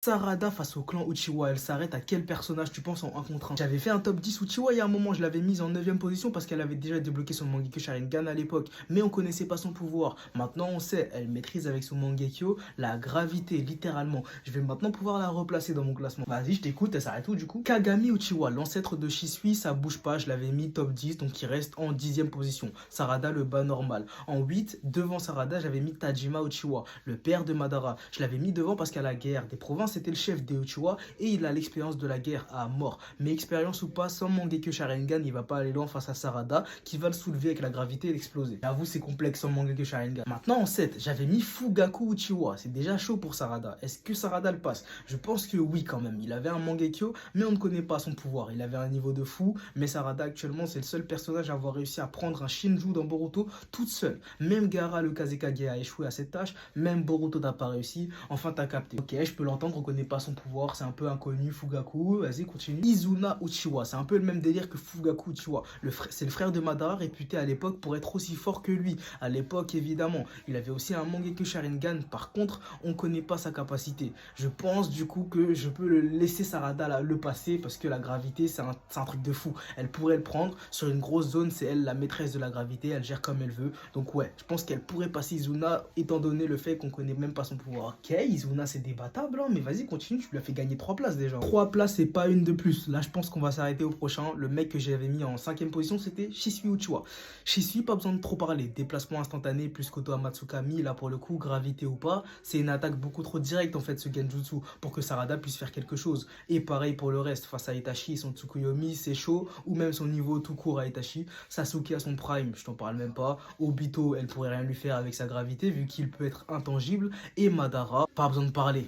Sarada face au clan Uchiwa, elle s'arrête à quel personnage tu penses en 1 contre 1? J'avais fait un top 10 Uchiwa il y a un moment, je l'avais mise en 9ème position parce qu'elle avait déjà débloqué son Mangekyo Sharingan à l'époque, mais on connaissait pas son pouvoir. Maintenant on sait, elle maîtrise avec son Mangekyo la gravité, littéralement. Je vais maintenant pouvoir la replacer dans mon classement. Vas-y, je t'écoute, elle s'arrête où du coup? Kagami Uchiwa, l'ancêtre de Shisui, ça bouge pas, je l'avais mis top 10, donc il reste en 10ème position. Sarada, le bas normal. En 8, devant Sarada, j'avais mis Tajima Uchiwa, le père de Madara. Je l'avais mis devant parce qu'à la guerre des provinces, c'était le chef des Uchiwa et il a l'expérience de la guerre à mort. Mais expérience ou pas, sans Mangekyo Sharingan, il va pas aller loin face à Sarada qui va le soulever avec la gravité et l'exploser. J'avoue, c'est complexe sans Mangekyo Sharingan. Maintenant en 7, j'avais mis Fugaku Uchiwa. C'est déjà chaud pour Sarada. Est-ce que Sarada le passe? Je pense que oui quand même. Il avait un Mangekyo, mais on ne connaît pas son pouvoir. Il avait un niveau de fou, mais Sarada actuellement, c'est le seul personnage à avoir réussi à prendre un Shinju dans Boruto toute seule. Même Gaara le Kazekage a échoué à cette tâche, même Boruto n'a pas réussi. Enfin, t'as capté. Ok, je peux l'entendre, on connaît pas son pouvoir, c'est un peu inconnu, Fugaku, vas-y, continue. Izuna Uchiwa, c'est un peu le même délire que Fugaku Uchiwa. C'est le frère de Madara, réputé à l'époque pour être aussi fort que lui. À l'époque, évidemment, il avait aussi un Mangekyo Sharingan, par contre, on connaît pas sa capacité. Je pense du coup que je peux le laisser Sarada le passer, parce que la gravité, c'est un truc de fou. Elle pourrait le prendre, sur une grosse zone, c'est elle la maîtresse de la gravité, elle gère comme elle veut. Donc ouais, je pense qu'elle pourrait passer Izuna, étant donné le fait qu'on connaît même pas son pouvoir. Ok, Izuna, c'est débattable, hein, mais vas-y, continue, tu lui as fait gagner 3 places déjà. 3 places et pas une de plus. Là, je pense qu'on va s'arrêter au prochain. Le mec que j'avais mis en 5ème position, c'était Shisui Uchiwa. Shisui, pas besoin de trop parler. Déplacement instantané plus Koto Amatsukami, là pour le coup, gravité ou pas, c'est une attaque beaucoup trop directe en fait, ce Genjutsu, pour que Sarada puisse faire quelque chose. Et pareil pour le reste, face à Itachi, son Tsukuyomi, c'est chaud, ou même son niveau tout court à Itachi. Sasuke à son prime, je t'en parle même pas. Obito, elle pourrait rien lui faire avec sa gravité, vu qu'il peut être intangible. Et Madara, pas besoin de parler,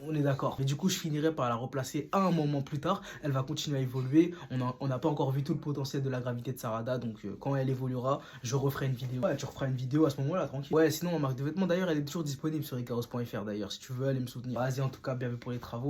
on est d'accord. Mais du coup, je finirai par la replacer à un moment plus tard. Elle va continuer à évoluer. On n'a pas encore vu tout le potentiel de la gravité de Sarada. Donc, quand elle évoluera, je referai une vidéo. Ouais, tu referas une vidéo à ce moment-là, tranquille. Ouais, sinon, ma marque de vêtements, d'ailleurs, elle est toujours disponible sur icaros.fr. D'ailleurs, si tu veux aller me soutenir. Vas-y, en tout cas, bienvenue pour les travaux.